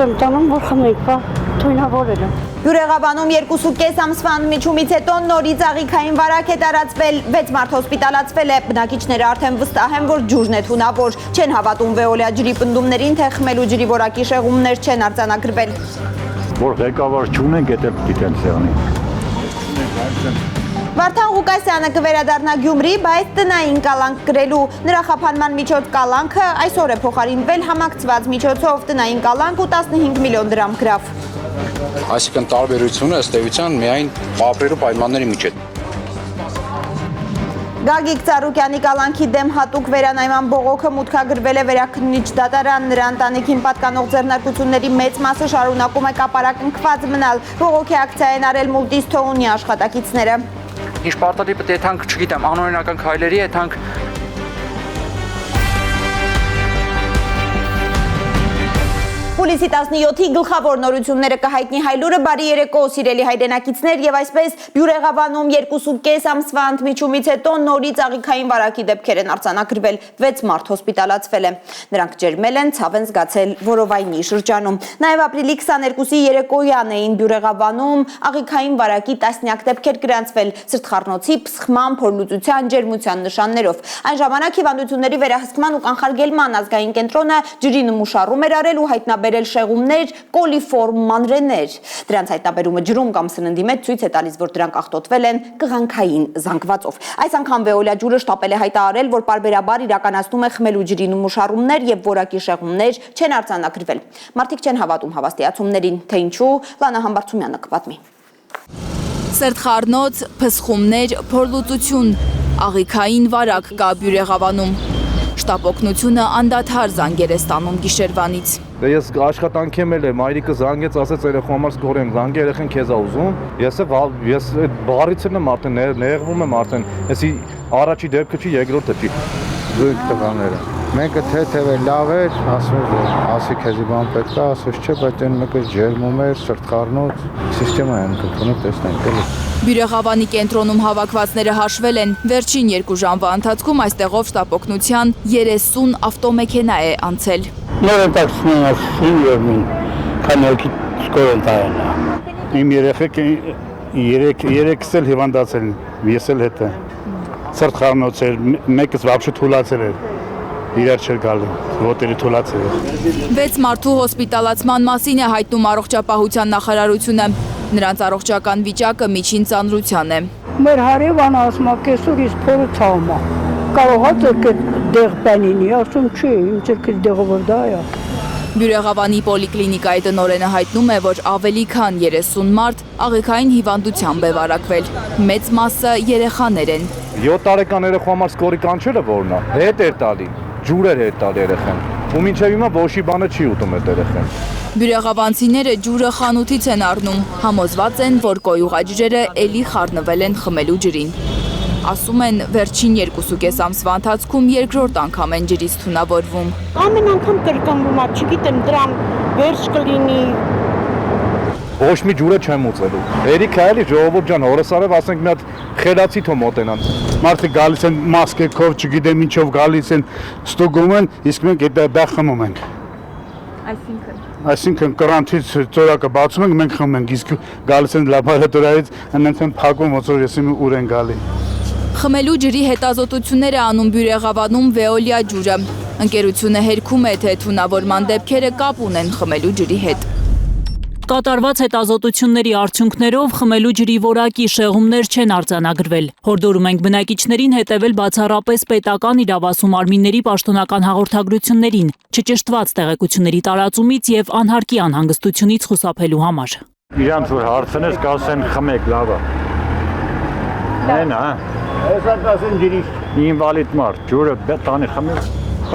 եմ տանում, որ խմեք, բա թույնավորել եմ։ Բյուրեղաբանում 2.5 ամսվա ընդմիջումից հետո նորից աղիքային վարակ է տարածվել, 6 մարդ հոսպիտալացվել է, բնակիչները արդեն վստահ են, որ ջուրն է թունավոր, չեն հավատում Վեոլիա ջրի պնդումներին, թե խմելու ջրի որակի շեղումներ չեն արձանագրվել։ Որ ղեկավար չունենք, դա պիտի սեղանի։ Վարդան Ղուկասյանը կվերադառնա Գյումրի, բայց տնային կալանք կրելու։ Նրա խափանման միջոց կալանքը այսօր է փոխարինվել համակցված միջոցով, տնային կալանք ու 15 միլիոն դրամ գրավ։ Այսինքն տարբերությունը ըստ էության միայն ապրելու պայմանների միջեւ։ Գագիկ Ծառուկյանի կալանքի դեմ հատուկ վերանայման բողոքը մուտքագրվել է Վերաքննիչ դատարան, նրա ընտանիքին պատկանող ձեռնարկությունների մեծ մասը շարունակում է կապարակնքված մնալ։ Բողոքի ակցիա են արել Մուլտիս թողունի աշխատակիցները։ Ինչ պարտադիր պետք է եթանք, չգիտեմ, անօրինական քայլերի եթանք Պուլիսի 17-ի գլխավոր նորությունները կհայտնի Հայլուրը, բարի երեկո սիրելի հայրենակիցներ, եւ այսպես Բյուրեղաբանում 2.5 ամսվա ընդմիջումից հետո նորից աղիքային վարակի դեպքեր են արձանագրվել, 6 մարդ հոսպիտալացվել է։ Նրանք ջերմել են, ցավ են զգացել որովայնի շրջանում։ Նաեւ ապրիլի 22-ի երեկոյան էին Բյուրեղաբանում աղիքային վարակի տասնյակ դեպքեր գրանցվել սրտխառնոցի, փսխման, փորլուծության, ջերմության նշաններով։ Այն ժամանակ հիվանդությունների վերահսկման ու կանխարգելման ազգային կենտրոնը ջրի նմուշառում էր արել ու հայտնաբերել շեղումներ, կոլիֆորմ մանրեներ։ Դրանց հայտնաբերումը ջրում կամ սննդի մեջ ցույց է տալիս, որ դրանք աղտոտվել են կղանքային զանգվածով։ Այս անգամ Վեոլիա ջուրը շտապել է հայտարարել, որ պարբերաբար իրականացնում է խմելու ջրի նմուշառումներ եւ որակի շեղումներ չեն արձանագրվել։ Մարդիկ չեն հավատում հավաստիացումներին, թե ինչու, Լանա Համբարձումյանը կպատմի։ Սրտխառնոց, փսխումներ, փորլուծություն, աղիքային վարակ կա Բյուրեղաբանում։ Շտապօգնությունը անդադար զանգեր է ստանում գիշերվանից։ Ես աշխատանքի եմ ել եմ, մայրիկը զանգեց, ասեց երեխու համար զգորեմ, զանգի երեխեն քեզ ա ուզում։ Ես այդ բառից եմ արդեն նեղվում եմ արդեն, էսի առաջի դեպքը չի, երկրորդը չի։ Զույգ տղաները։ Մեկը թեթև է, լավ էր, ասում էր, ասի քեզի բան պետք է, ասես չէ, բայց այն մեկը ջերմում էր, սրտխառնոց, սիստեմա են կտրոնի տեսնենք էլի։ Բյուրեղաբանի կենտրոնում հավաքվածները հաշվել են։ Վերջին 2 ժամվա ընթացքում այստեղով շտապօգնության 30 ավտոմեքենա է անցել։ Նոր ընթացքում ասում եմ, քանալքի սկորեն տայնա։ Իմ երեքս էլ հիվանդացել, ես էլ հետը։ Սրտխառնոց էր, մեկս վաբշե թուլացել էր։ Իրար չէր գալու, ոտերի թուլացել էր։ 6 մարդու հոսպիտալացման մասին է հայտնում առողջապահության նախարարությունը։ Նրանց առողջական վիճակը միջին ծանրության է։ Մեր հարևանը ասում է, կեսօր իսկ փորը ցավում է։ Կարող է ձերքդ դեղ բանինի, ասում չի, իմ ձերքից դեղը որ դա է։ Բյուրեղաբանի պոլիկլինիկայի տնօրենը հայտնում է, որ ավելի քան 30 մարդ աղիքային հիվանդությամբ է վարակվել։ Մեծ մասը երեխաներ են։ 7 տարեկան երեխու համար սկորի կանչելը որն է, հետ էր տալի, ջուր էր հետ տալի երեխան։ Ու մինչև հիմա ոչի բանը չի ուտում այդ երեխան։ Բյուրեղաբանցիները ջուրը խանութից են առնում, համոզված են, որ կոյուղաջրերը էլի խառնվել են խմելու ջրին։ Ասում են, վերջին 2.5 ամսվա ընթացքում երկրորդ անգամ են ջրից թունավորվում։ Ամեն անգամ կրկնվում է, չգիտեմ, դրան վերջ կլինի։ Ոչ մի ջուրը չեմ ուծելու։ Երիք է էլի ժողովուրդ ջան, հորս արև ասենք մի հատ խելացի թո մոտենան։ Մարդիկ գալիս են մասկերքով, չգիտեմ ինչով գալիս են, ստուգում են, իսկ մենք դա խմում ենք։ Այսինքն կրանտից ծորակը բացում ենք, մենք խմում ենք, իսկ գալիս են լաբորատորիայից, այնց են փակում, ոնց որ եսի ուր են գալի։ Խմելու ջրի հետազոտություններ է անում Բյուրեղաբանում Վեոլիա ջուրը։ Ընկերությունը հերքում է, թե թունավորման դեպքերը կապ ունեն խմելու ջրի հետ։ Կատարված հետազոտությունների արդյունքներով խմելու ջրի որակի շեղումներ չեն արձանագրվել։ Հորդորում ենք բնակիչներին հետևել բացառապես պետական իրավասու մարմինների պաշտոնական հաղորդագրություններին, չճշտված տեղեկությունների տարածումից եւ անհարկի անհանգստությունից խուսափելու համար։ Իրանց որ հարցնես կասեն խմեք, լավ է։ Մենա, Հեսա կասեն ջրի ինվալիդ մարդ, ջուրը տանի խմի։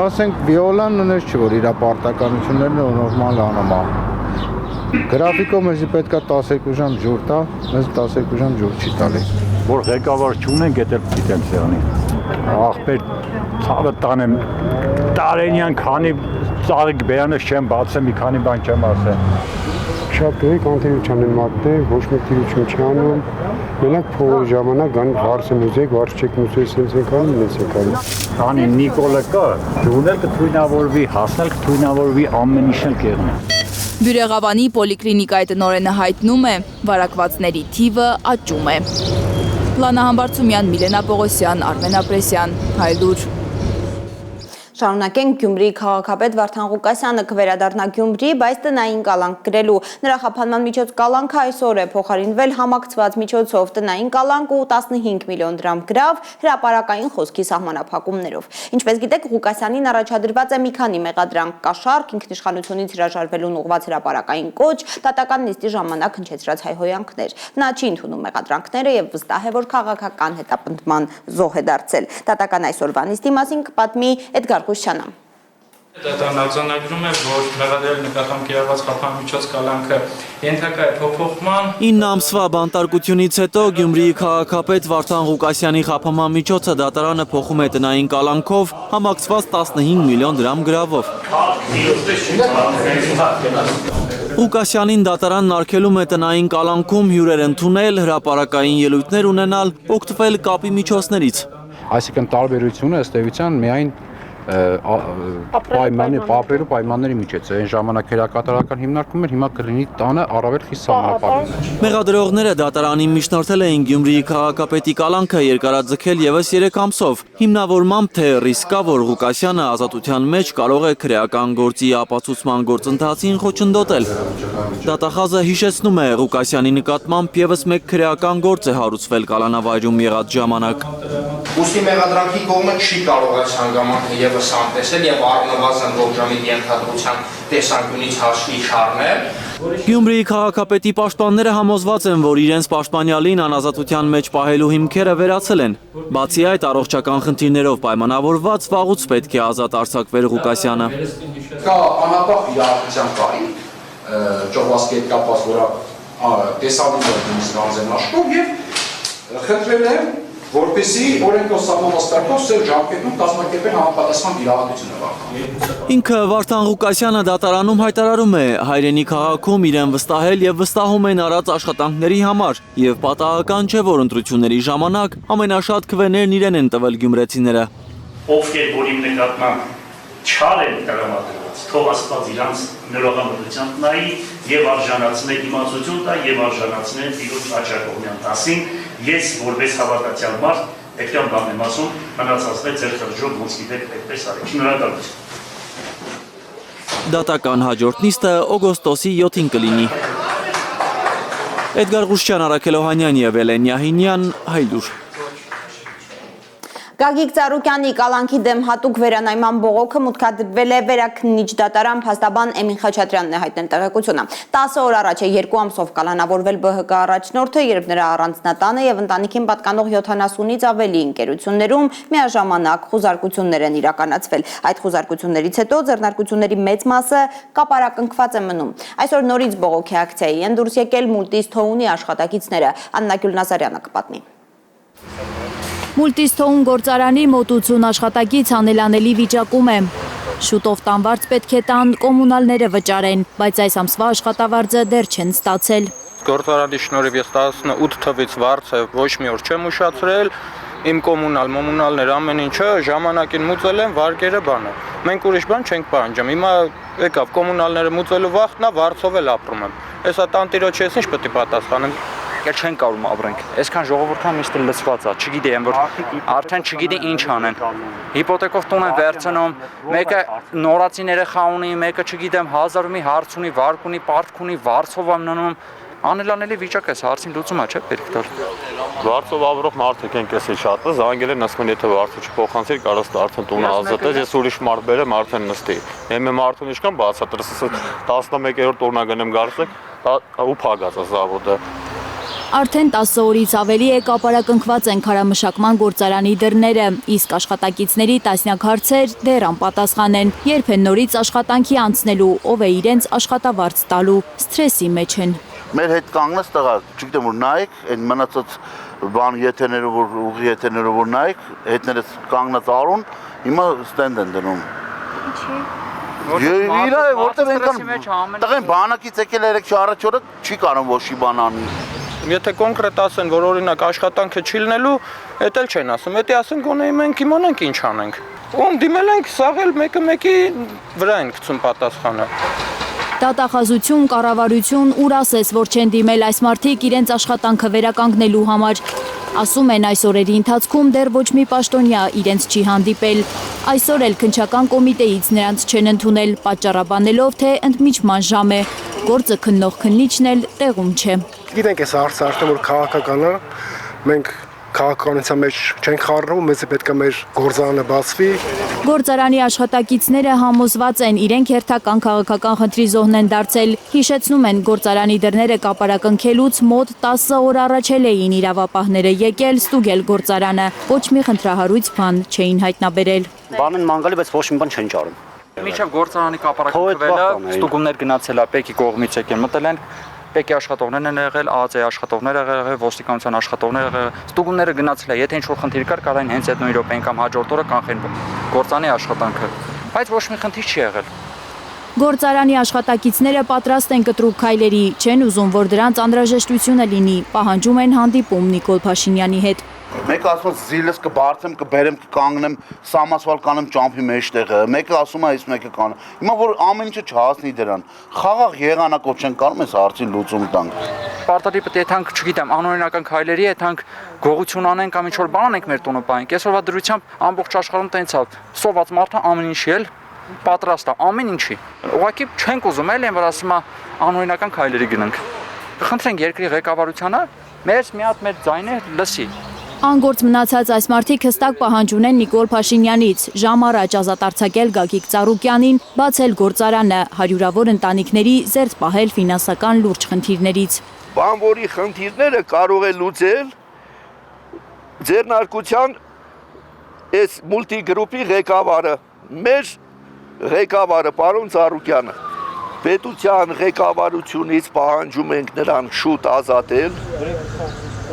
Ասենք Վիոլան ունես չի, որ իր պարտականություններն ու նորմալ անում է։ Գրաֆիկով մեզ պետք է 12 ժամ ջուր տա, մեզ 12 ժամ ջուր չի տալի։ Որ ղեկավար չունենք, դա պիտի սեղանի։ Ախպեր ցավը տանեմ, տարենյան քանի ծաղիկ բերանս չեմ բացել, մի քանի բան չեմ ասել։ Շատ դեպք անտերության են մատնել, ոչ մեկ տիրություն չի անում։ Մենակ փողի ժամանակ գան վարսը մուզեյ, վարչեք մուզեյ սենց են կանում, ինձ է կանում։ Քանի Նիկոլը կա, ջուրն էլ կթույնավորվի, հասնել կթույնավորվի, ամեն ինչն էլ կեղնի։ Բյուրեղավանի պոլիկլինիկայի տնօրենը հայտնում է, վարակվածների թիվը աճում է։ Լանա Համբարձումյան, Միլենա Պողոսյան, Արմեն Ապրեսյան, Հայլուր։ Շարունակենք Գյումրիի քաղաքապետ Վարդան Ղուկասյանը կվերադառնա Գյումրի, բայց տնային կալանք գրելու։ Նրա խափանման միջոց կալանքը այսօր է փոխարինվել համակցված միջոցով տնային կալանք ու 15 միլիոն դրամ գրավ հրապարակային խոսքի սահմանափակումներով։ Ինչպես գիտեք, Ղուկասյանին առաջադրված է մի քանի մեղադրանք կաշառք, ինքնիշխանությունից հրաժարվելուն ուղղված հրապարակային կոչ, դատական նիստի ժամանակ հնչեցրած հայհոյանքներ։ Նա չի ընդունում մեղադրանքները եւ վստահ է, որ քաղաքական հետապնդման զոհ է դարձել։ Դատական այսօրվա նիստի մասին կպատմի Էդգար Ղուշյանը։ Դատան արձանագրում է, որ մեղադրել նկատմամբ կիրառված խափանմիջոց կալանքը ենթակա է փոփոխման։ 9 ամսվա բանտարկությունից հետո Գյումրիի քաղաքապետ Վարդան Ղուկասյանի խափանման միջոցը դատարանը փոխում է տնային կալանքով համակցված 15 միլիոն դրամ գրավով։ Ղուկասյանին դատարանն արգելում է տնային կալանքում հյուրեր ընդունել, հրապարակային ելույթներ ունենալ, օգտվել կապի միջոցներից։ Այսինքն տարբերությունը ըստ էության միայն ապրելու պայմանների միջից է։ Այն ժամանակ հրակատարական հիմնարկում էր, հիմա կլինի տանը առավել խիստ սահմանափակումներ։ Մեղադրողները դատարանին միջնորդել էին Գյումրիի քաղաքապետի կալանքը երկարաձգել եւս 3 ամսով։ Հիմնավորմամբ թե ռիսկ կա, որ Ղուկասյանը ազատության մեջ կարող է քրեական գործի ապացուցման գործընթացին խոչընդոտել։ Դատախազը հիշեցնում է, Ղուկասյանի նկատմամբ եւս մեկ քրեական գործ է հարուցվել կալանավայրում եղած ժամանակ։ Ուստի մեղադրանքի կողմը չի կարող այս հանգամանքը եւս անտեսել եւ առնվազն ողջամիտ ենթադրության տեսանկյունից հաշվի չառնել։ Գյումրիի քաղաքապետի պաշտպանները համոզված են, որ իրենց պաշտպանյալին անազատության մեջ պահելու հիմքերը վերացել են։ Բացի այդ, առողջական խնդիրներով պայմանավորված վաղուց պետք է ազատ արձակվեր Ղուկասյանը։ Կա անապահ իրավիճան կային, ճողվածքի հետ կապված, որը տեսանելի է նույնիսկ անձեն աշխով եւ խնդրել եմ որպեսզի օրենքով սահմանված կարգով սեր ժամկետում կազմակերպեն համապատասխան իրավատությունը վարդան։ Ինքը Վարդան Ղուկասյանը դատարանում հայտարարում է, հայրենի քաղաքում իրեն վստահել եւ վստահում են արած աշխատանքների համար եւ պատահական չէ, որ ընտրությունների ժամանակ ամենաշատ քվեներն իրեն են տվել գյումրեցիները։ Ովքեր որ իմ նկատմամբ չար են տրամադրված, թող Աստված իրանց նորողամտությամբ նայի եւ արժանացնե իմացություն տա եւ արժանացնե իրոց աճակողմյան տասին։ Ես որպես հավատացյալ մարդ այդքան բան եմ ասում, մնացածն է ձեր խրջով ոնց գիտեք այդպես արեք։ Շնորհակալություն։ Դատական հաջորդ նիստը օգոստոսի 7-ին կլինի։ Էդգար Ղուշյան, Արաքել Օհանյան եւ Էլեն Յահինյան, Հայլուր։ Գագիկ Ծառուկյանի կալանքի դեմ հատուկ վերանայման բողոքը մուտքադրվել է վերաքննիչ դատարան, փաստաբան Էմին Խաչատրյանն է հայտնել տեղեկությունը։ 10 օր առաջ է 2 ամսով կալանավորվել ԲՀԿ առաջնորդը, երբ նրա առանձնատանը եւ ընտանիքին պատկանող 70-ից ավելի ընկերություններում միաժամանակ խուզարկություններ են իրականացվել։ Այդ խուզարկություններից հետո ձեռնարկությունների մեծ մասը կապարակնքված է մնում։ Այսօր նորից բողոքի ակցիայի են դուրս եկել Մուլտիստոունի աշխատակիցները։ Աննա Գյուլնազարյանը կպատնի։ Մուլտիստոուն գործարանի մոտ 80 աշխատակից անելանելի վիճակում է։ Շուտով տանվարձ պետք է տան կոմունալները վճարեն, բայց այս ամսվա աշխատավարձը դեռ չեն ստացել։ Գործարանի շնորհիվ ես 18 թվից վարձը ոչ մի օր չեմ ուշացրել, իմ մոմունալներ ամեն ինչը ժամանակին մուծել են, վարկերը բանը։ Մենք ուրիշ բան չենք պահանջում։ Հիմա եկավ կոմունալները մուծելու վախտնա, վարձով էլ ապրում եմ։ Հեսա տանտիրոջ ես ինչ պետք է պատասխանեմ։ Չեն կարող ապրենք։ Այսքան ժողովուրդը միշտ լծված է, չգիտեմ որ արդեն չգիտի ինչ անեն։ Հիպոթեկով տուն են վերցնում, մեկը նորացին երեխա ունի, մեկը չգիտեմ 1000 մի հարց ունի, վարկ ունի, պարտք ունի, վարձով եմ ննում։ Անելանելի վիճակ է, հարցին լուծում է, չէ՞ պետք դեռ։ Վարձով ապրող մարդիկ են կեսի շատը, զանգել են ասում են եթե վարձը չփոխանցիր, կարաս արդեն տունը ազատես, ես ուրիշ մարդ բերեմ արդեն նստի։ Եմ մարդուն ինչքան բացատրես, 11-րդ օրնա գնեմ գարսեք, ու փագած է զավոդը։ Արդեն 10 օրից ավելի է կապարակնքված են քարամշակման գործարանի դռները, իսկ աշխատակիցների տասնյակ հարցեր դեռ անպատասխան են, երբ են նորից աշխատանքի անցնելու, ով է իրենց աշխատավարձ տալու, սթրեսի մեջ են։ Մեր հետ կանգնած տղա, չգիտեմ որ նայեք, այն մնացած բան եթերներով որ ուղի եթերներով որ նայեք, հետներս կանգնած արուն, հիմա ստենդ են դնում։ Իրա որտեղ այնքան տղեն բանակից եկել է 3 առաջ օրը չի կարող ոչի բան անի։ Եթե կոնկրետ ասեն, որ օրինակ աշխատանքը չի լինելու, դա էլ չեն ասում։ Եթե ասեն գոնե մենք իմանանք ինչ անենք։ Ում դիմել ենք, սաղել մեկը մեկի վրա են գցում պատասխանը։ Դատախազություն, կառավարություն, ուր ասես, որ չեն դիմել այս մարդիկ իրենց աշխատանքը վերականգնելու համար։ Ասում են այս օրերի ընթացքում դեռ ոչ մի պաշտոնյա իրենց չի հանդիպել։ Այսօր էլ քննչական կոմիտեից նրանց չեն ընդունել, պատճառաբանելով, թե ընդմիջման ժամ է։ Գործը քննող քննիչն էլ տեղում չէ։ Գիտենք, այս հարցը արդեն որ քաղաքական է, մենք քաղաքականության մեջ չենք խառնում, մեզ պետք է մեր գործարանը բացվի։ Գործարանի աշխատակիցները համոզված են, իրենք հերթական քաղաքական խնդրի զոհն են դարձել։ Հիշեցնում են, գործարանի դռները կապարակնքելուց մոտ 10 օր առաջ էին իրավապահները եկել ստուգել գործարանը։ Ոչ մի խնդրահարույց բան չէին հայտնաբերել։ Բան են մանգալի, բայց ոչ մի բան չեն ճարում։ Միջև գործարանի կապարակնքվելը ստուգումներ գնացել է Պեկի կողմից եկել, մտել են Պեկի աշխատողներն են եղել, ԱԱԾ-ի աշխատողներ եղել, ոստիկանության աշխատողներ եղել, ստուգումները գնացել է, եթե ինչ-որ խնդիր կար, կարող են հենց այդ նույն րոպեին կամ հաջորդ օրը կանխեն գործարանի աշխատանքը, բայց ոչ մի խնդիր չի եղել։ Գործարանի աշխատակիցները պատրաստ են կտրուկ քայլերի, չեն ուզում, որ դրանց անհրաժեշտությունը լինի, պահանջում են հանդիպում Նիկոլ Փաշինյանի հետ։ Մեկը ասում է զիլս կբարձեմ, կբերեմ, կկանգնեմ, սամասվալ կանեմ ճամփի մեջտեղը։ Մեկը ասում է այս մեկը կան։ Հիմա որ ամեն ինչը չհասնի դրան, խաղաղ եղանակով չեն կարող այս հարցին լուծում տանք։ Պարտադիր պետք է եթանք, չգիտեմ, անօրինական քայլերի եթանք գողություն անենք կամ ինչ-որ բան անենք մեր տունը պահենք։ Այսօրվա դրությամբ ամբողջ աշխարհում տենց է, սոված մարդը ամեն ինչի էլ պատրաստ է, ամեն ինչի։ Ուղղակի չենք ուզում էլ, որ ասում է անօրինական քայլերի գնանք։ Խնդրենք երկրի ղեկավարությանը մեզ մի հատ մեր ձայնը լսի։ Անգործ մնացած այս մարդիկ հստակ պահանջ ունեն Նիկոլ Փաշինյանից, ժամ առաջ ազատ արձակել Գագիկ Ծառուկյանին, բացել գործարանը, հարյուրավոր ընտանիքների զերծ պահել ֆինանսական լուրջ խնդիրներից։ Բանվորի խնդիրները կարող է լուծել ձեռնարկության այս մուլտիգրուպի ղեկավարը, մեր ղեկավարը պարոն Ծառուկյանը։ Պետության ղեկավարությունից պահանջում ենք նրան շուտ ազատել։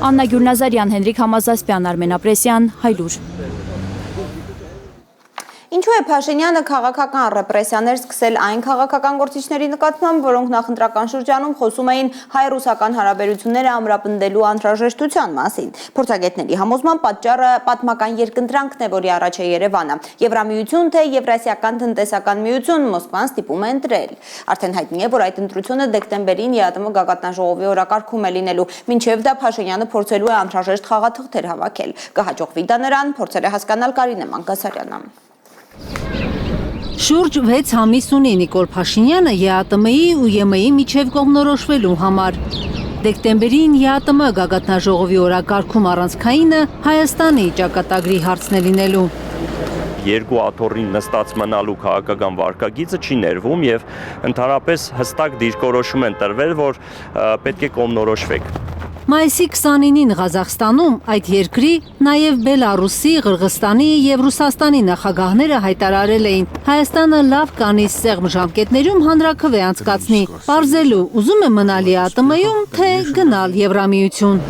Աննա Գյուլնազարյան, Հենրիկ Համազասպյան, Արմեն Ապրեսյան, Հայլուր։ Ինչու է Փաշինյանը քաղաքական ռեպրեսիաներ սկսել այն քաղաքական գործիչների նկատմամբ, որոնք նախընտրական շրջանում խոսում էին հայ-ռուսական հարաբերությունները ամրապնդելու անհրաժեշտության մասին։ Փորձագետների համոզման պատճառը պատմական երկընտրանքն է, որի առաջ է Երևանը։ Եվրամիություն թե Եվրասիական տնտեսական միություն Մոսկվան ստիպում է ընտրել։ Արդեն հայտնի է, որ այդ ընտրությունը դեկտեմբերին ԵԱՏՄ գագաթնաժողովի օրակարգում է լինելու, մինչև դա Փաշինյանը փորձելու է անհրաժեշտ խաղաթղթեր հավաքել։ Կհաջողվի դա նրան, փորձել է հասկանալ Կարինե Մանգասարյանը։ Շուրջ 6 ամիս ունի Նիկոլ Փաշինյանը ԵԱՏՄ-ի ու ԵՄ-ի միջև կողմնորոշվելու համար։ Դեկտեմբերին ԵԱՏՄ գագաթնաժողովի օրակարգում առանցքայինը Հայաստանի ճակատագրի հարցն է լինելու։ Երկու աթոռին նստած մնալու քաղաքական վարկագիծը չի ներվում եւ ընդհանրապես հստակ դիրքորոշում են տրվել, որ պետք է կողմնորոշվեք։ Մայիսի 29-ին Ղազախստանում այդ երկրի, նաև Բելարուսի, Ղրղստանի եւ Ռուսաստանի նախագահները հայտարարել էին Հայաստանը լավ կանի սեղմ ժամկետներում հանրաքվե անցկացնի, բարձելու ուզում է մնալ ԵԱՏՄ-ում, թե գնալ Եվրամիություն։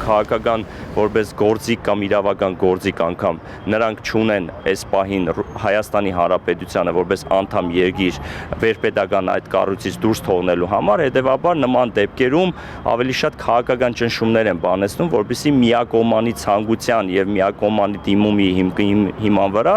Քաղաքական որպես գործիք կամ իրավական գործիք անգամ նրանք չունեն այս պահին Հայաստանի Հանրապետությանը որպես անդամ երկիր վերպետական այդ կառույցից դուրս թողնելու համար, հետևաբար նման դեպքերում ավելի շատ քաղաքական ճնշումներ են բանեցնում, որպեսզի միակողմանի ցանկության եւ միակողմանի դիմումի հիման վրա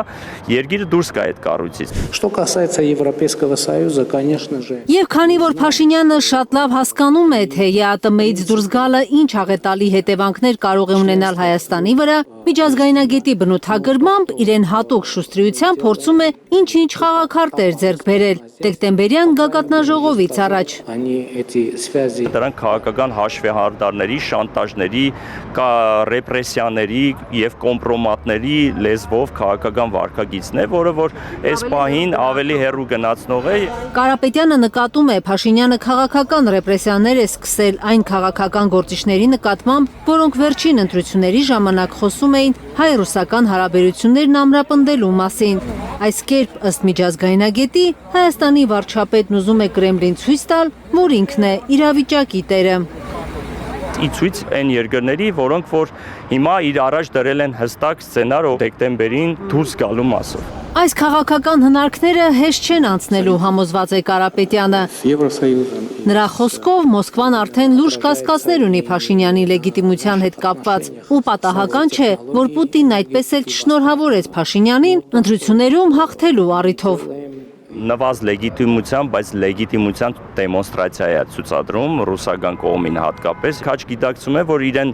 երկիրը դուրս գա այդ կառույցից։ Что касается Европейского Союза, конечно же. Եվ քանի որ Փաշինյանը շատ լավ հասկանում է, թե ԵԱՏՄ-ից դուրս գալը ինչ աղետալի հետևանքներ կարող է ունենալ Հայաստանի վրա, միջազգայնագետի բնութագրմամբ իրեն հատուկ շուստրիությամբ փորձում է ինչ-ինչ խաղաքարտեր ձեռք բերել դեկտեմբերյան գագաթնաժողովից առաջ։ Դրանք քաղաքական հաշվեհարդարների, շանտաժների, ռեպրեսիաների եւ կոմպրոմատների լեզվով քաղաքական վարկագիծն է, որը որ այս պահին ավելի հեռու գնացնող է։ Կարապետյանը նկատում է Փաշինյանը քաղաքական ռեպրեսիաներ է սկսել այն քաղաքական գործիչների նկատմամբ, որոնք վերջին ընտրությունների ժամանակ խոսում էին հայ-ռուսական հարաբերություններն ամրապնդելու մասին։ Այս կերպ ըստ միջազգայնագետի Հայաստանի վարչապետն ուզում է Կրեմլին ցույց տալ, որ ինքն է իրավիճակի տերը։ Ցույց այն երկրների, որոնք որ հիմա իր առաջ դրել են հստակ սցենար դեկտեմբերին դուրս գալու մասով։ Այս քաղաքական հնարքները հեշտ չեն անցնելու, համոզված է Կարապետյանը։ Նրա խոսքով Մոսկվան արդեն լուրջ կասկածներ ունի Փաշինյանի լեգիտիմության հետ կապված, ու պատահական չէ, որ Պուտինն այդպես էլ չշնորհավորեց Փաշինյանին ընտրություններում հաղթելու առիթով։ նվազ լեգիտիմության, բայց լեգիտիմության դեմոնստրացիա է ցուցադրում ռուսական կողմին հատկապես։ Քաչ գիտակցում է, որ իրեն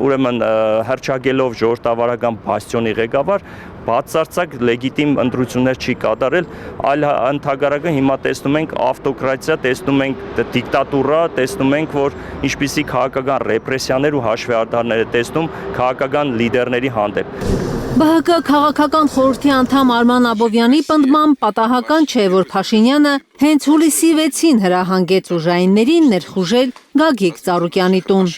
ուրեմն հրճագելով ժողովրդավարական բաստիոնի ղեկավար բացարձակ լեգիտիմ ընտրություններ չի կատարել, այլ ընդհակառակը հիմա տեսնում ենք ավտոկրատիա, տեսնում ենք դիկտատուրա, տեսնում ենք, որ ինչպիսի քաղաքական ռեպրեսիաներ ու հաշվեհարդարներ է տեսնում քաղաքական լիդերների հանդեպ։ ԲՀԿ քաղաքական խորհրդի անդամ Արման Աբովյանի պնդմամբ պատահական չէ, որ Փաշինյանը հենց հուլիսի 6-ին հրահանգեց ուժայիններին ներխուժել Գագիկ Ծառուկյանի տուն։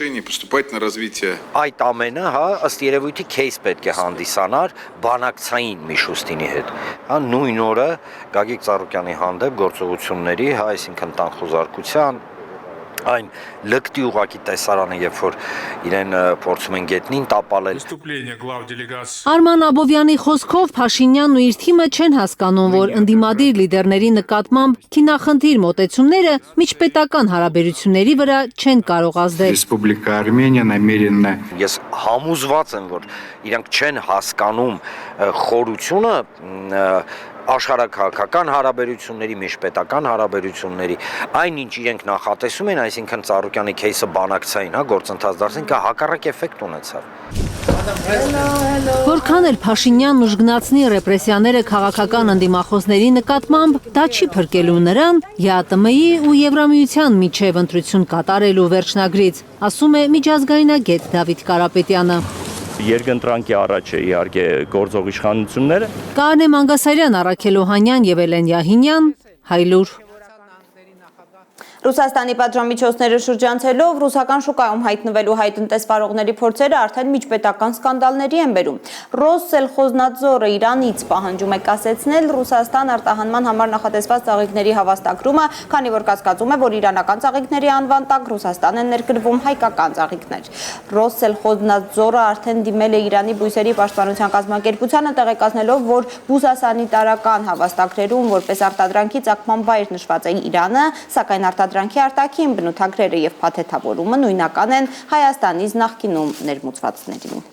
Այդ ամենը, ըստ երևույթի кейս պետք է հանդիսանար բանակցային Միշուստինի հետ։ Նույն օրը Գագիկ Ծառուկյանի հանդեպ գործողությունների, այսինքն տան խոզարկության այն լկտի ուղակի տեսարանը, երբ որ իրեն փորձում են գետնին տապալել։ Արման Աբովյանի խոսքով Փաշինյանն ու իր թիմը չեն հասկանում, որ ընդդիմադիր լիդերների նկատմամբ քինախնդիր մոտեցումները միջպետական հարաբերությունների վրա չեն կարող ազդել։ Ես համոզված եմ, որ իրանք չեն հասկանում խորությունը աշխարհակաղակական հարաբերությունների, միջպետական հարաբերությունների, այնինչ իրենք նախատեսում են, այսինքն Ծառուկյանի кейսը բանակցային, գործընթաց դարձին, կա հակառակ էֆեկտ ունեցավ։ Որքան էլ Փաշինյանն ուժգնացնի ռեպրեսիաները քաղաքական ընդդիմախոսների նկատմամբ, դա չի փրկելու նրան ԵԱՏՄ-ի ու Եվրամիության միջև ընտրություն կատարելու վերջնագրից, ասում է միջազգայնագետ Դավիթ Կարապետյանը։ Երկընտրանքի առաջ է իհարկե գործող իշխանությունները։ Կարնե Մանգասարյան, Առաքել Օհանյան եւ Էլեն Յահինյան, Հայլուր։ Ռուսաստանի պատժամիջոցները շրջանցելով ռուսական շուկայում հայտնվելու հայ տնտեսվարողների փորձերը արդեն միջպետական սկանդալների են բերում։ Ռոսսելխոզնադզորը Իրանից պահանջում է կասեցնել Ռուսաստան արտահանման համար նախատեսված ծաղիկների հավաստագրումը, քանի որ կասկածում է, որ իրանական ծաղիկների անվան տակ Ռուսաստան են ներկրվում հայկական ծաղիկներ։ Ռոսսելխոզնադզորը արդեն դիմել է Իրանի բույսերի պաշտպանության կազմակերպությանը, տեղեկացնելով, որ բուսասանիտարական հավաստագրերում որպես արտադրանքի ծագման վայր նշված է Իրանը, սակայն արտադրանքի արտաքին բնութագրերը եւ փաթեթավորումը նույնական են Հայաստանից նախկինում ներմուծվածներին։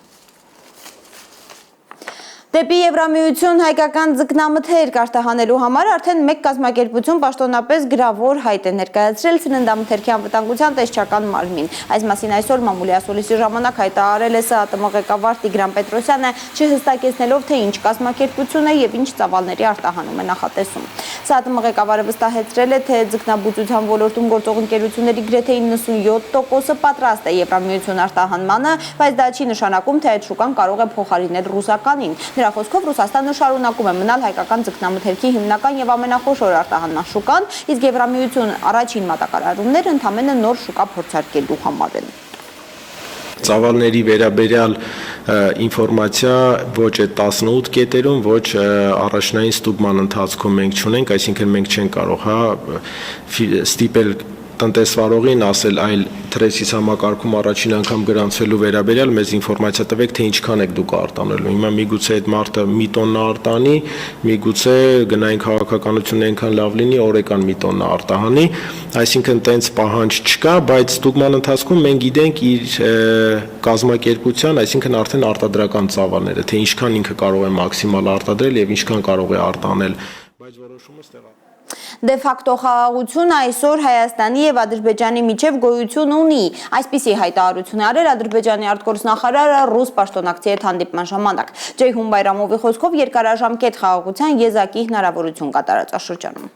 Դեպի Եվրամիություն հայկական ձկնամթերք արտահանելու համար արդեն մեկ կազմակերպություն պաշտոնապես գրավոր հայտ է ներկայացրել սննդամթերքի անվտանգության տեսչական մարմին։ Այս մասին այսօր մամուլի ասուլիսի ժամանակ հայտարարել է ՍԱՏՄ ղեկավար Տիգրան Պետրոսյանը, չհստակեցնելով, թե ինչ կազմակերպություն է եւ ինչ ծավալների արտահանում է նախատեսում։ ՍԱՏՄ ղեկավարը վստահեցրել է, թե ձկնաբուծության ոլորտում գործող ընկերությունների գրեթե 97%-ը պատրաստ է Եվրամիություն արտահանմանը, բայց դա չի նշանակում, թե այդ շուկան կարող է փոխարինել ռուսականին։ Նրա խոսքով Ռուսաստանը շարունակում է մնալ հայկական ձկնամթերքի հիմնական եւ ամենախոշոր արտահանման շուկան, իսկ Եվրամիություն առաջին մատակարարումները ընդամենը նոր շուկա փորձարկելու համար են։ Ծավալների վերաբերյալ ինֆորմացիա ոչ այդ 18 կետերում, ոչ առաջնային ստուգման ընթացքում մենք չունենք, այսինքն մենք չենք կարող ստիպել տնտեսվարողին ասել այլ թրեսից համակարգում առաջին անգամ գրանցվելու վերաբերյալ մեզ ինֆորմացիա տվեք, թե ինչքան եք դուք արտանելու։ Հիմա միգուցե այդ մարդը մի տոննա արտանի, միգուցե գնային քաղաքականությունն այնքան լավ լինի, օրեկան մի տոննա արտահանի, այսինքն տենց պահանջ չկա, բայց ստուգման ընթացքում մենք գիտենք իր կազմակերպության, այսինքն արդեն արտադրական ծավալները, թե ինչքան ինքը կարող է մաքսիմալ արտադրել եւ ինչքան կարող է արտանել, բայց որոշումը ստեղ է։ Դե ֆակտո խաղաղություն այսօր Հայաստանի եւ Ադրբեջանի միջև գոյություն ունի։ Այսպիսի հայտարարություն է արել Ադրբեջանի արտգործնախարարը ռուս պաշտոնակցի հետ հանդիպման ժամանակ։ Ջեյհուն Բայրամովի խոսքով երկարաժամկետ խաղաղության եզակի հնարավորություն կա տարածաշրջանում։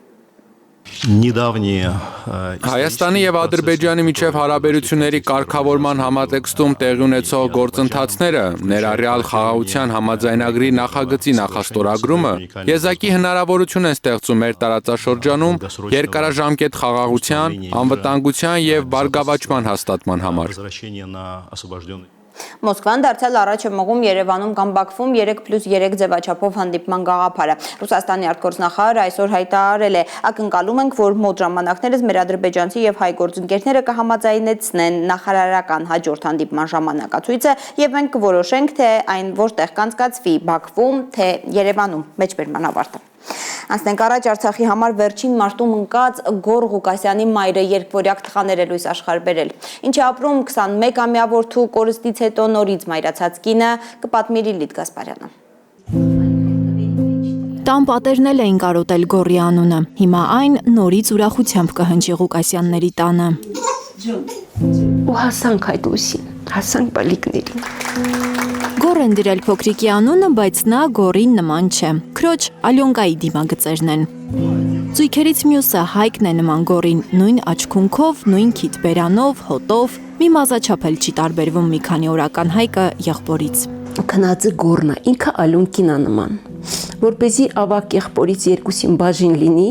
Հայաստանի եւ Ադրբեջանի միջև հարաբերությունների կարգավորման համատեքստում տեղի ունեցող գործընթացները, ներառյալ խաղաղության համաձայնագրի նախագծի նախաստորագրումը, եզակի հնարավորություն են ստեղծում մեր տարածաշրջանում երկարաժամկետ խաղաղության, անվտանգության եւ բարգավաճման հաստատման համար։ Մոսկվան դարձյալ առաջ է մղում Երևանում կամ Բաքվում 3+3 ձևաչափով հանդիպման գաղափարը։ Ռուսաստանի արտգործնախարարը այսօր հայտարարել է, ակնկալում ենք, որ մոտ ժամանակներս մեր ադրբեջանցի եւ հայ գործընկերները կհամաձայնեցնեն նախարարական հաջորդ հանդիպման ժամանակացույցը եւ մենք կորոշենք, թե այն որտեղ կանցկացվի՝ Բաքվում, թե Երևանում։ Մեջբերման ավարտը։ Անցնենք առաջ Արցախի համար վերջին մարտում ընկած Գոր Ղուկասյանի մայրը երկվորյակ թղաներ է լույս աշխարհ բերել։ Ինչ է ապրում 21-ամյա որդու կորստից հետո նորից մայրացած կինը, կպատմի Լիլիթ Գասպարյանը։ Տան պատերն էլ էին կարոտել Գոռի անունը։ Հիմա այն նորից ուրախությամբ կհնչի Ղուկասյանների տանը։ Ու հասանք այդ ուսին, հասանք բալիկներին։ Գոռ են դրել փոքրիկի անունը, բայց նա Գոռին նման չէ։ Քրոջ Ալյոնկայի դիմագծերն են։ Ծույքերից մյուսը Հայկն է նման Գոռին, նույն աչքունքով, նույն քիթ բերանով, հոտով, մի մազաչափ էլ չի տարբերվում մի քանի օրական Հայկը եղբորից։ Քնածը Գոռն է, ինքը Ալյոնկին է նման։ Որպեսզի ավակ եղբորից երկուսին բաժին լինի,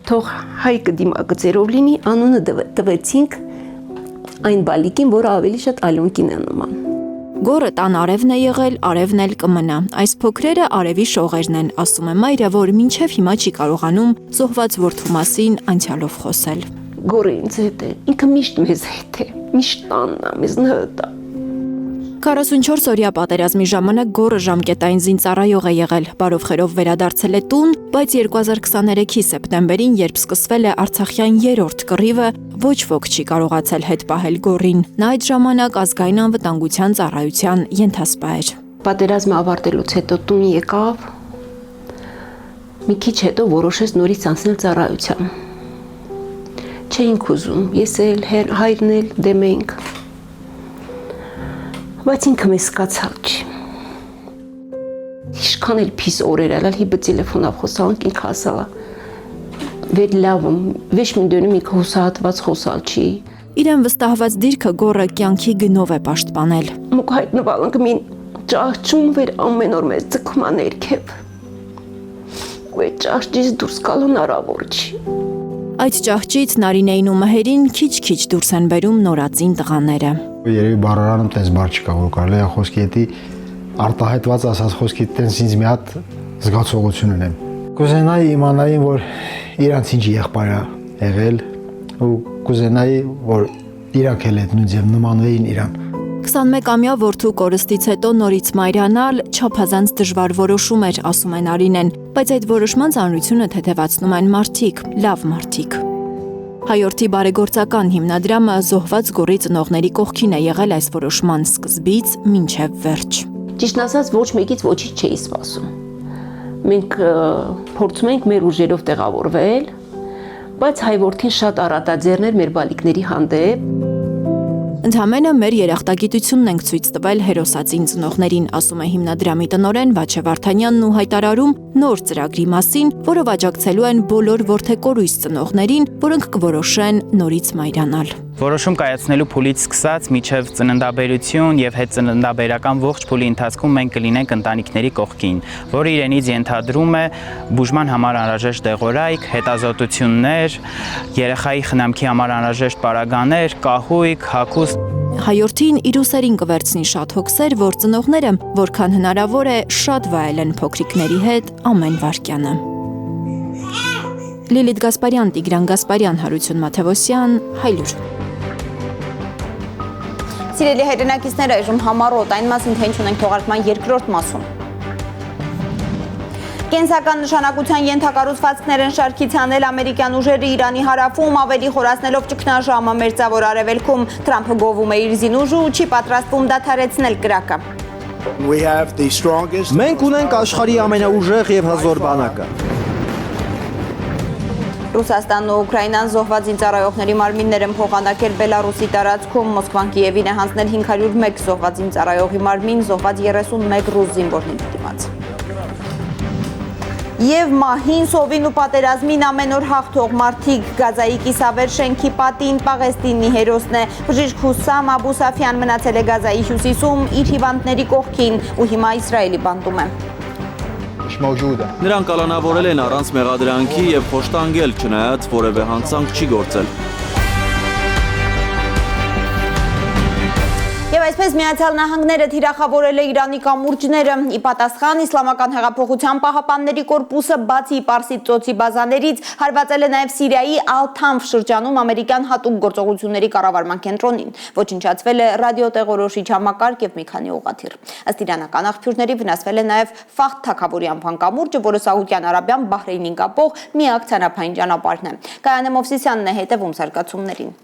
թող Հայկը դիմագծերով լինի, անունը տվեցինք այն բալիկին, որը ավելի շատ Ալյոնկին է նման։ Գոռը տան արևն է եղել, արևն էլ կմնա։ Այս փոքրերը արևի շողերն են, ասում է մայրը, որ մինչև հիմա չի կարողանում զոհված որդու մասին անցյալով խոսել։ Գոռը ինձ հետ է, ինքը միշտ մեզ հետ է, միշտ տանն է, մեզ նհտ է։ 44 օրյա պատերազմի ժամանակ Գոռը ժամկետային զինծառայող է եղել, բարով-խերով վերադարձել է տուն, բայց 2023-ի սեպտեմբերին, երբ սկսվել է Արցախյան 3-րդ կռիվը, ոչ ոք չի կարողացել հետ պահել Գոռին։ Նա այդ ժամանակ ազգային անվտանգության ծառայության ենթասպա էր։ Պատերազմը ավարտելուց հետո տուն եկավ, մի քիչ հետո որոշեց նորից անցնել ծառայության։ Չէինք ուզում, ես էլ, հայրն էլ դեմ էինք։ Բայց ինքը մեզ սկացալ չի։ Իշքան էլ պիս օրեր ալալ, հիբը տելեֆոնավ խոսալանք ինքը ասալա։ Վեր լավում, վեշ մի դոնում ինքը հուսահատված խոսալ չի։ Իրեն վստահված դիրքը Գոռը կյանքի գնով է պաշտպանել։ Մուկ հայտնվալանք մին ճահճում վեր ամեն օր մեզ ձգումա ներքև։ Ու այդ ճահճից դուրս գալու հնարավոր չի։ Այդ ճահճից Նարինեին ու Մհերին քիչ-քիչ դուրս են բերում նորածին տղաները։ Երևի բառարանում տես բառ չկա, որ կարելի է խոսքի հետի արտահայտված ասած խոսքի տես ինձ մի հատ զգացողություն ունեմ։ Կուզենայի իմանային, որ իրանց ինչ եղբայր է եղել ու կուզենայի, որ իրանք էլ այդ նույն ձև նմանվեին իրան։ 21-ամյա որդու կորստից հետո նորից մայրանալ չափազանց դժվար որոշում էր, ասում է Նարինեն, բայց այդ որոշման ծանրությունը թեթևացնում են մարդիկ, լավ մարդիկ։ Հայորդի բարեգործական հիմնադրամը զոհված Գոռի ծնողների կողքին է եղել այս որոշման սկզբից մինչև վերջ։ Ճիշտն ասած, ոչ մեկից ոչինչ չէի սպասում։ Մենք փորձում ենք մեր ուժերով տեղավորվել, բայց հայ որդին շատ առատաձեռն էր մեր բալիկների հանդեպ։ Ընդհանրապես մեր երախտագիտությունն ենք ցույց տվել հերոսածին ծնողներին, ասում է հիմնադրամի տնօրեն Վաչե Վարդանյանն ու հայտարարում նոր ծրագրի մասին, որով աջակցելու են բոլոր որդեկորույս ծնողներին, որոնք կորոշեն նորից մայրանալ։ Որոշում կայացնելու փուլից սկսած մինչև ծննդաբերություն եւ հետծննդաբերական ողջ փուլի ընթացքում մենք կլինենք ընտանիքների կողքին, որը իրենից ենթադրում է բուժման համար անհրաժեշտ դեղորայք, հետազոտություններ, երեխայի խնամքի համար անհրաժեշտ պարագաներ, կահույք, հագուստ։ Հայորդին իր ուսերին կվերցնի շատ հոգսեր, որ ծնողները, որքան հնարավոր է, շատ վայելեն փոքրիկների հետ ամեն վայրկյանը։ Լիլիթ Գասպարյան, Տիգրան Գասպարյան, Հարություն Մաթևոսյան, Հայլուր։ Սիրելի հայրենակիցներ, այժմ համառոտ այն մասին, թե ինչ ունենք թողարկման երկրորդ մասում։ Կենսական նշանակության ենթակառուցվածքներ են շարքից հանել ամերիկյան ուժերը Իրանի հարավում, ավելի խորացնելով ճգնաժամը Մերձավոր Արևելքում։ Թրամփը գովում է իր զինուժը ու չի պատրաստվում դադարեցնել կրակը։ Մենք ունենք աշխարհի ամենաուժեղ եւ հզոր բանակը։ Ռուսաստանն ու Ուկրաինան զոհված զինծառայողների մարմիններ են փոխանակել Բելարուսի տարածքում։ Մոսկվան Կիևին է հանձնել 501 զոհված զինծառայողի մարմին, զոհված 31 ռուս զինվորների դիմաց։ Եվ մահին, սովին ու պատերազմին ամեն օր հաղթող մարդիկ Գազայի կիսավեր շենքի պատին Պաղեստինի հերոսն է։ Բժիշկ Հուսամ Աբու Սաֆյան մնացել է Գազայի հյուսիսում իր հիվանդների կողքին ու հիմա Իսրայելի բանտում է։ Նրան կալանավորել են առանց մեղադրանքի եւ փոշտանգել, չնայած որևէ հանցանք չի գործել։ Եվ այսպես Միացյալ Նահանգները թիրախավորել է Իրանի կամուրջները։ Ի պատասխան Իսլամական հեղափոխության պահապանների կորպուսը բացի Պարսից ծոցի բազաներից հարվածել է նաև Սիրիայի Ալ-Թանֆ շրջանում ամերիկյան հատուկ գործողությունների կառավարման կենտրոնին։ Ոչնչացվել է ռադիոտեղորոշիչ համակարգ եւ մի քանի ուղղաթիռ։ Ըստ իրանական աղբյուրների վնասվել է նաև Ֆախդ թագավորի անվան կամուրջը, որը Սաուդյան Արաբիան Բահրեյնին կապող միակ ցանապային ճանապարհն է։ Կայանե Մովսիսյանն է հետևում զարգացումներին։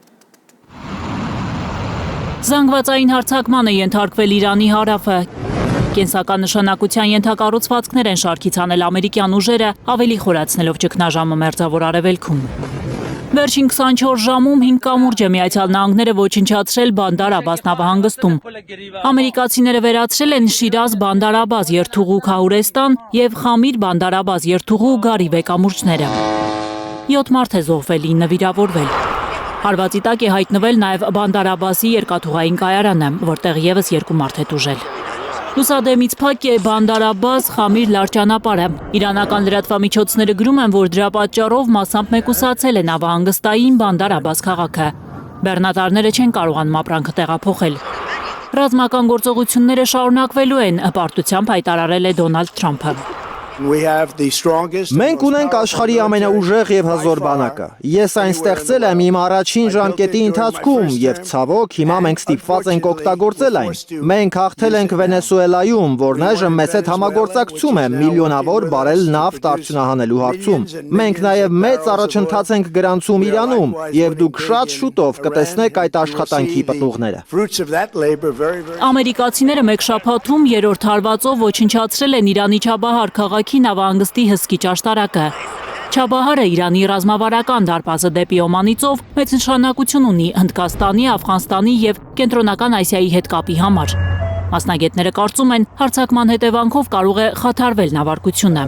Զանգվածային հարձակման է ենթարկվել Իրանի հարավը։ Կենսական նշանակության ենթակառուցվածքներ են շարքից անել ամերիկյան ուժերը, ավելի խորացնելով ճգնաժամը Մերձավոր Արևելքում։ Վերջին 24 ժամում 5 կամուրջ է Միացյալ Նահանգները ոչնչացրել Բանդար Աբաս նավահանգստում։ Ամերիկացիները վերացրել են Շիրազ Բանդար Աբաս երթուղու Քահուրեստան եւ Խամիր Բանդար Աբաս երթուղու Գարիվե կամուրջները։ 7 մարդ է զոհվել, 9 վիրավորվել։ Հարվածի տակ է հայտնվել նաև Բանդար Աբասի երկաթուղային կայարանը, որտեղ եւս 2 մարդ է տուժել։ Լուսադեմից փակ է Բանդար Աբաս Խամիր լարճանապարհը։ Իրանական լրատվամիջոցները գրում են, որ դրա պատճառով մասամբ մեկուսացել է նավահանգստային Բանդար Աբաս քաղաքը։ Բեռնատարները չեն կարողանում ապրանքը տեղափոխել։ Ռազմական գործողությունները շարունակվելու են, հպարտությամբ հայտարարել է Դոնալդ Թրամփը։ Մենք ունենք աշխարհի ամենաուժեղ եւ հզոր բանակը։ Ես այն ստեղծել եմ իմ առաջին ժամկետի ընթացքում եւ ցավոք հիմա մենք ստիպված ենք օգտագործել այն։ Մենք հաղթել ենք Վենեսուելայում, որն այժմ մեծ հետ համագործակցում է միլիոնավոր բարել նավթ արդյունահանելու հարցում։ Մենք նաեւ մեծ առաջընթաց ենք գրանցում Իրանում եւ դուք շատ շուտով կտեսնեք այդ աշխատանքի պտուղները։ Ամերիկացիները մեկ շաբաթում 3-րդ հարվածով ոչնչացրել են Իրանի Չաբահար քաղաքի նավահանգստի հսկիչ աշտարակը։ Չաբահարը Իրանի ռազմավարական դարպասը դեպի Օմանիցով մեծ նշանակություն ունի Հնդկաստանի, Աֆղանստանի եւ Կենտրոնական Ասիայի հետ կապի համար։ Մասնագետները կարծում են, հարձակման հետևանքով կարող է խաթարվել նավարկությունը։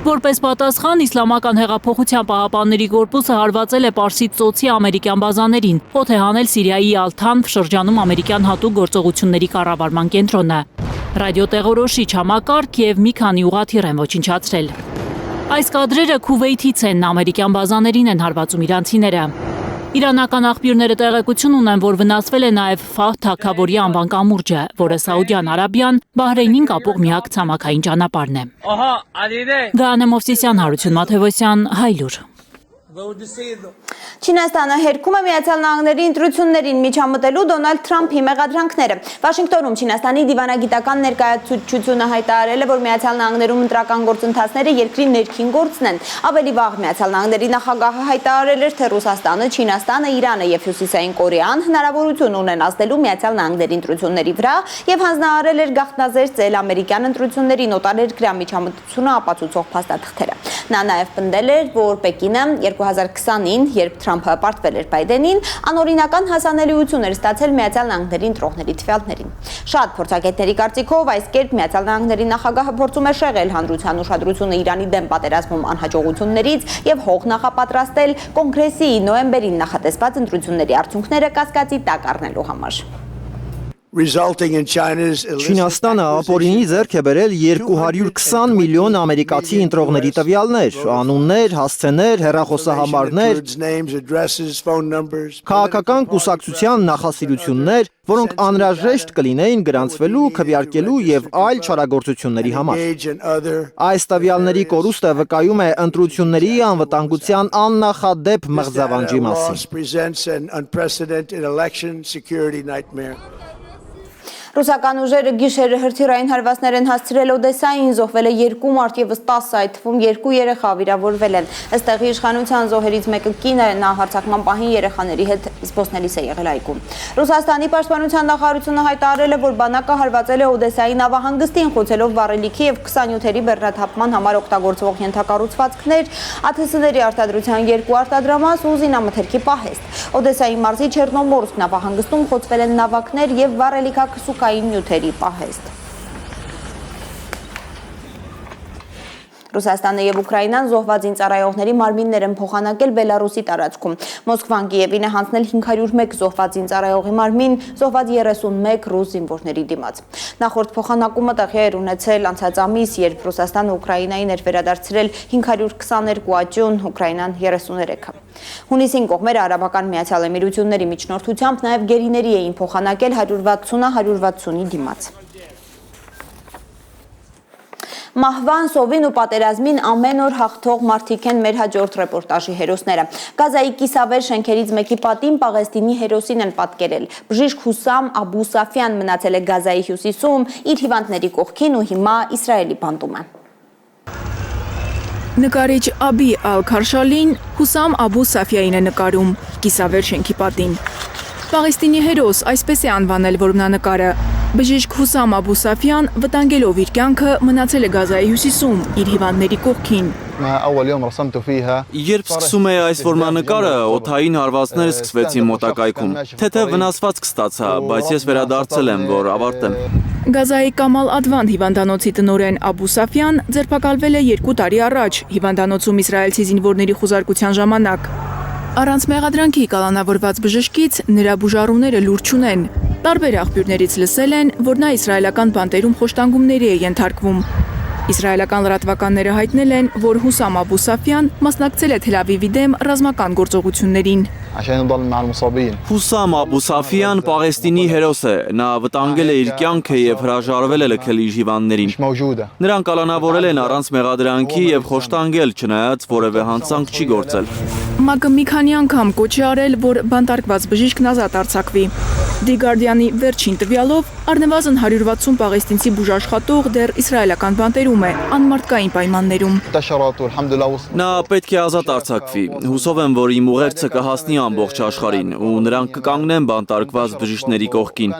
Որպես պատասխան, Իսլամական հեղափոխության պահապանների կորպուսը հարվածել է Պարսից ծոցի ամերիկյան բազաներին, օդ է հանել Սիրիայի Ալ-Թանֆ շրջանում ամերիկյան հատուկ գործողությունների կառավարման կենտրոնը։ Ռադիոտեղորոշիչ համակարգ եւ մի քանի ուղղաթիռ են ոչնչացրել։ Այս կադրերը Քուվեյթից են, ամերիկյան բազաներին են հարվածում իրանցիները։ Իրանական աղբյուրները տեղեկություն ունեն, որ վնասվել է նաև Ֆահ թագավորի անվան կամուրջը, որը Սաուդյան Արաբիան Բահրեյնին կապող միակ ցամաքային ճանապարհն է։ Գաներ Մովսիսյան, Հարություն Մաթևոսյան, Հայլուր։ Չինաստանը հերքում է Միացյալ Նահանգների ընտրություններին միջամտելու Դոնալդ Թրամփի մեղադրանքները։ Վաշինգտոնում Չինաստանի դիվանագիտական ներկայացուցչությունը հայտարարել է, որ Միացյալ Նահանգներում ընտրական գործընթացները երկրի ներքին գործն են։ Ավելի վաղ Միացյալ Նահանգների նախագահը հայտարարել էր, թե Ռուսաստանը, Չինաստանը, Իրանը եւ Հյուսիսային Կորեան հնարավորություն ունեն ազդելու Միացյալ Նահանգների ընտրությունների վրա եւ հանձնարարել էր գաղտնազերծել ամերիկյան ընտրությունների նոտարերկրյա միջամտությունը ապացուցող փաստաթղթերը։ Նա նաև պնդել էր, որ Պեկինը 2020-ին, երբ Թրամփը պարտվել էր Բայդենին, անօրինական հասանելիություն էր ստացել Միացյալ Նահանգների ընտրողների տվյալներին։ Շատ փորձագետների կարծիքով այս կերպ Միացյալ Նահանգների նախագահը փորձում է շեղել հանրության ուշադրությունը Իրանի դեմ պատերազմում անհաջողություններից եւ հող նախապատրաստել Կոնգրեսի նոյեմբերին նախատեսված ընտրությունների արդյունքները կասկածի տակ առնելու համար։ Չինաստանը ապօրինի ձեռք է բերել 220 միլիոն ամերիկացի ընտրողների տվյալներ, անուններ, հասցեներ, հեռախոսահամարներ, քաղաքական կուսակցության նախասիրություններ, որոնք անհրաժեշտ կլինեին գրանցվելու, քվեարկելու եւ այլ չարագործությունների համար։ Այս տվյալների կորուստը վկայում է ընտրությունների անվտանգության աննախադեպ մղձավանջի մասին։ Ռուսական ուժերը գիշերը հրթիռային հարվածներ են հասցրել Օդեսային, զոհվել է 2 մարդ եւս 10, այդ թվում 2 երեխա վիրավորվել են։ Ըստ տեղի իշխանության զոհերից մեկը կին է, նա հարձակման պահին երեխաների հետ զբոսնելիս է եղել այգում։ Ռուսաստանի պաշտպանության նախարարությունը հայտարարել է, որ բանակը հարվածել է Օդեսայի նավահանգստին, խոցելով վառելիքի եւ 27-երի բեռնաթափման համար օգտագործվող ենթակառուցվածքներ, ԱԹՍ-ների արտադրության 2 արտադրամաս ու զինամթերքի պահեստ։ Օդեսայի մարզի Չեռնոմորսկ նավահանգստում խոցվել են նավակներ եւ վառելիքակսուկային նյութերի պահեստ։ Ռուսաստանը եւ Ուկրաինան զոհված զինծառայողների մարմիններ են փոխանակել Բելարուսի տարածքում։ Մոսկվան Կիևին է հանձնել 501 զոհված զինծառայողի մարմին, զոհված 31 ռուս զինվորների դիմաց։ Նախորդ փոխանակումը տեղի էր ունեցել անցած ամիս, երբ Ռուսաստանը Ուկրաինային էր վերադարձրել 522 աջուն, Ուկրաինան 33-ը։ Հունիսին կողմերը Արաբական Միացյալ Էմիրությունների միջնորդությամբ նաեւ գերիների էին փոխանակել 160-ը 160-ի դիմաց։ Մահվան, սովին ու պատերազմին ամեն օր հաղթող մարդիկ են մեր հաջորդ ռեպորտաժի հերոսները։ Գազայի կիսավեր շենքերից մեկի պատին Պաղեստինի հերոսին են պատկերել։ Բժիշկ Հուսամ Աբու Սաֆյան մնացել է Գազայի հյուսիսում, իր հիվանդների կողքին ու հիմա Իսրայելի բանտում է։ Նկարիչ Աբի Ալ-Քարշալին Հուսամ Աբու Սաֆյային է նկարում կիսավեր շենքի պատին։ Պաղեստինի հերոս, այսպես է անվանել որմնանկարը։ Բժիշկ Հուսամ Աբուսաֆյան վտանգելով իր կյանքը մնացել է Գազայի հյուսիսում իր հիվանդների կողքին։ Երբ սկսում էի այս որմնանկարը, օդային հարվածները սկսվեցին մոտակայքում։ Թեթև վնասվածք ստացա, բայց ես վերադարձել եմ, որ ավարտեմ։ Գազայի Կամալ Ադվան հիվանդանոցի տնօրեն Աբուսաֆյան ձերբակալվել է 2 տարի առաջ հիվանդանոցում իսրայելցի զինվորների խուզարկության ժամանակ։ Առանց մեղադրանքի կալանավորված բժշկից նրա բուժառուները լուր չունեն։ Տարբեր աղբյուրներից լսել են, որ նա իսրայելական բանտերում խոշտանգումների է ենթարկվում։ Իսրայելական լրատվականները հայտնել են, որ Հուսամ Աբուսաֆյան մասնակցել է Թել Ավիվի դեմ ռազմական գործողություններին։ Հուսամ Աբուսաֆյան Պաղեստինի հերոս է, նա վտանգել է իր կյանքը եւ հրաժարվել է լքել իր հիվանդներին։ Նրան կալանավորել են առանց մեղադրանքի եւ խոշտանգել, չնայած որևէ հանցանք չի գործել։ ՄԱԿ-ը մի քանի անգամ կոչ է արել, որ բանտարկված բժիշկն ազատ արձակվի։ The Guardian-ի վերջին տվյալով առնվազն 160 պաղեստինցի բուժաշխատող դեռ իսրայելական բանտերում է, անմարդկային պայմաններում։ Նա պետք է ազատ արձակվի։ Հուսով եմ, որ իմ ուղերձը կհասնի ամբողջ աշխարհին ու նրանք կկանգնեն բանտարկված բժիշկների կողքին։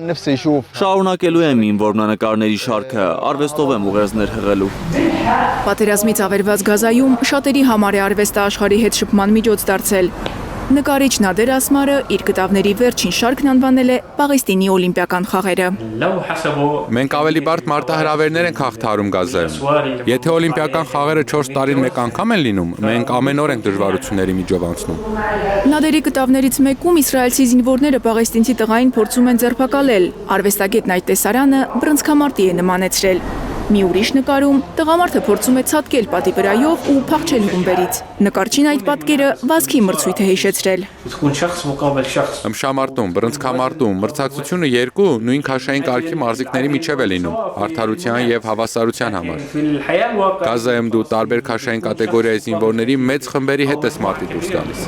Շարունակելու եմ իմ որմնանկարների շարքը, արվեստով եմ ուղերձներ հղելու։ Պատերազմից ավերված Գազայում շատերի համար է արվեստը աշխարհի հետ շփման միջոց դարձել։ Նկարիչ Նադեր Ասմարը իր կտավների վերջին շարքն անվանել է Պաղեստինի օլիմպիական խաղերը։ Մենք ավելի բարդ մարտահրավերներ ենք հաղթահարում Գազայում։ Եթե օլիմպիական խաղերը 4 տարին մեկ անգամ են լինում, մենք ամեն օր ենք դժվարությունների միջով անցնում։ Նադերի կտավներից մեկում իսրայելցի զինվորները պաղեստինցի տղային փորձում են ձերբակալել։ Արվեստագետն այդ տեսարանը բռնցքամարտի է նմանեցրել։ Մի ուրիշ նկարում տղամարդը փորձում է ցատկել պատի վրայով ու փախչել ռումբերից։ Նկարչին այդ պատկերը վազքի մրցույթ է հիշեցրել։ Ըմշամարտում, բռնցքամարտում, մրցակցությունը 2 նույն քաշային կարգի մարզիկների միջև է լինում, արդարության եւ հավասարության համար։ Գազայում դու տարբեր քաշային կատեգորիայի զինվորների մեծ խմբերի հետ ես մարտի դուրս գալիս։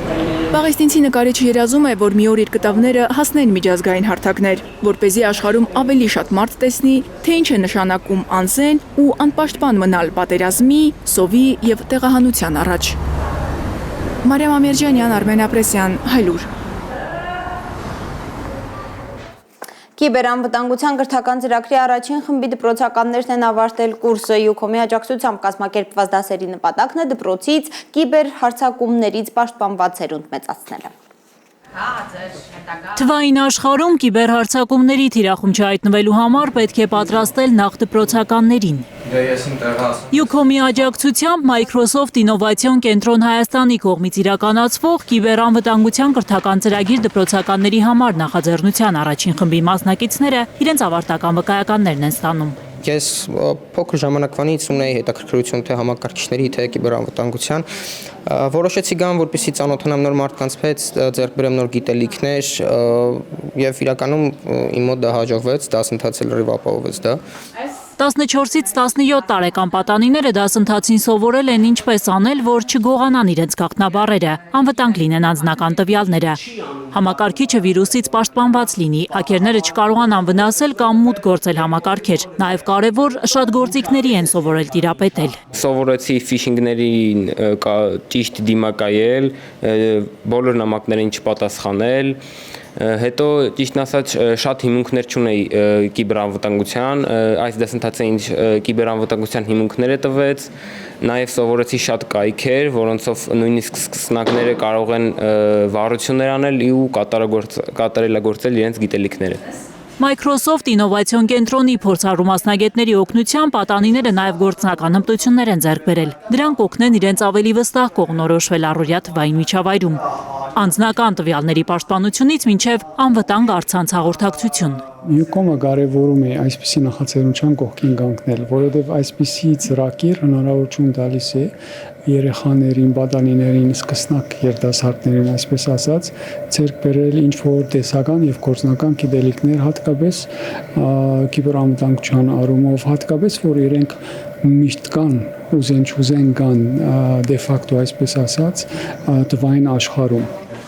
Պաղեստինցի նկարիչը երազում է, որ մի օր իր կտավները հասնեն միջազգային հարթակներ, որպեսզի աշխարհում ավելի շատ մարդ տեսնի, թե ինչ է նշանակում անզեն ու անպաշտպան մնալ պատերազմի, սովի եւ տեղահանության առաջ։ Մարիամ Ամերջանյան, Արմեն Ապրեսյան, Հայլուր։ Կիբերանվտանգության կրթական ծրագրի առաջին խմբի դպրոցականներն են ավարտել կուրսը։ ՅՈՒՔՕՄ-ի աջակցությամբ կազմակերպված դասերի նպատակն է դպրոցից կիբեր հարձակումներից պաշտպանված սերունդ մեծացնելը։ Թվային աշխարհում կիբերհարձակումների թիրախում չհայտնվելու համար պետք է պատրաստել նախ դպրոցականներին։ ՅՈՒՔՕՄ-ի աջակցությամբ Microsoft Ինովացիոն կենտրոն Հայաստանի կողմից իրականացվող կիբերանվտանգության կրթական ծրագիր դպրոցականների համար նախաձեռնության առաջին խմբի մասնակիցները իրենց ավարտական վկայականներն են ստանում։ Ես փոքր ժամանակվանից ունեի հետաքրքրություն թե համակարգիչների, թե կիբերանվտանգության, որոշեցի գամ, որպեսզի ծանոթանամ նոր մարդկանց հետ, ձեռք բերեմ նոր գիտելիքներ եւ իրականում իմ մոտ դա հաջողվեց, դասընթացը լրիվ ապահովեց դա։ 14-ից 17 տարեկան պատանիները դասընթացին սովորել են ինչպես անել, որ չգողանան իրենց գաղտնաբառերը, անվտանգ լինեն անձնական տվյալները։ Համակարգիչը վիրուսից պաշտպանված լինի, հաքերները չկարողանան վնասել կամ մուտք գործել համակարգեր։ Նաև կարևոր շատ գործիքների են սովորել տիրապետել։ Սովորեցի ֆիշինգներին ճիշտ դիմակայել, բոլոր նամակներին չպատասխանել։ Հետո ճիշտն ասած շատ հիմունքներ չունեի կիբերանվտանգության, այս դասընթացը ինձ կիբերանվտանգության հիմունքները տվեց, նաև սովորեցի շատ կայքեր, որոնցով նույնիսկ սկսնակները կարող են վարություններ անել ու կատարելագործել իրենց գիտելիքները։ Microsoft Ինովացիոն կենտրոնի փորձառու մասնագետների օգնությամբ պատանիները նաև գործնական հմտություններ են ձեռք բերել։ Դրանք կօգնեն իրենց ավելի վստահ կողմնորոշվել առօրյա թվային միջավայրում։ Անձնական տվյալների պաշտպանությունից մինչև անվտանգ առցանց հաղորդակցություն։ ՅՈՒԿՕՄ-ը կարևորում է այսպիսի նախաձեռնության կողքին կանգնել, որովհետև այսպիսի ծրագիր հնարավորություն տալիս է երեխաներին, պատանիներին, սկսնակ երիտասարդներին, այսպես ասած, ձեռք բերել ինչ-որ տեսական եւ գործնական գիտելիքներ, հատկապես կիբերանվտանգության առումով, հատկապես որ իրենք միշտ կան, ուզեն չուզեն կան դե ֆակտո այսպես ասած, տվային աշխարհում։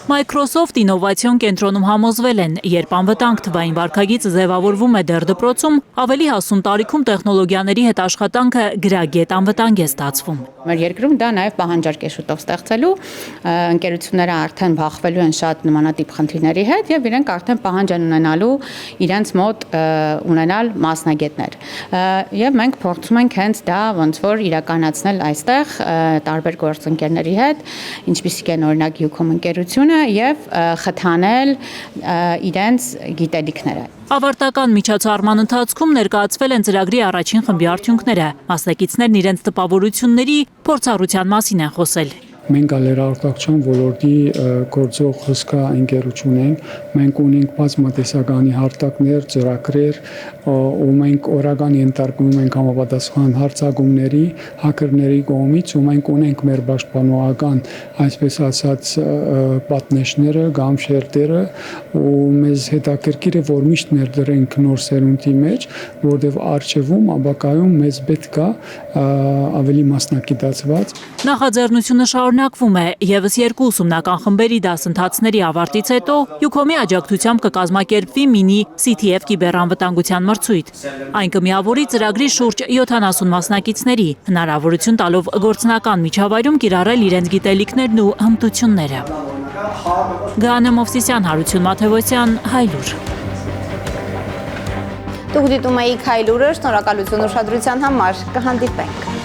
Microsoft ինովացիոն կենտրոնում համոզվել են, երբ անվտանգ թվային վարքագիծը ձևավորվում է դեռ դպրոցում, ավելի հասուն տարիքում տեխնոլոգիաների հետ աշխատանքը գրագետ անվտանգ է ստացվում։ Մեր երկրում դա նաև պահանջարկ է շուտով ստեղծելու, ընկերությունները արդեն բախվելու են շատ նմանատիպ խնդիրների հետ եւ իրենք արդեն պահանջ են ունենալու իրենց մոտ ունենալ մասնագետներ։ Եվ մենք փորձում ենք հենց դա ոնց որ իրականացնել այստեղ տարբեր գործընկերների հետ, ինչպիսիք են օրինակ Ucom ընկերությունը եւ խթանել իրենց գիտելիքները։ Ավարտական միջոցառման ընթացքում ներկայացվել են ծրագրի առաջին խմբի արդյունքները։ Մասնակիցներն իրենց տպավորությունների, փորձառության մասին են խոսել։ Մենք լրատվական ոլորտի գործող հսկա ընկերություն ենք, մենք ունենք բազմատեսականի հարթակներ, ծրագրեր, ու մենք օրական ենթարկվում ենք համապատասխան հարձակումների, հակերների կողմից, ու մենք ունենք մեր պաշտպանողական, այսպես ասած, պատնեշները կամ շերտերը, ու մեզ հետաքրքիր է, որ միշտ ներդրենք նոր սերունդի մեջ, որտեղ արժևում ապակայում մեզ պետք է ավելի մասնակիտացված։ Նախաձեռնությունը շարունակվում է, եւս երկու ուսումնական խմբերի դասընթացների ավարտից հետո Ucom-ի աջակցությամբ կկազմակերպվի մինի CTF կիբեռանվտանգության մրցույթ։ Այն կմիավորի ծրագրի շուրջ 70 մասնակիցների, հնարավորություն տալով գործնական միջավայրում կիրառել իրենց գիտելիքներն ու հմտությունները։ Գանե Մովսիսյան, Հարություն Մաթևոսյան, Հայլուր։ Դուք դիտում եք Հայլուրը, շնորհակալություն ուշադրության համար, կհանդիպենք։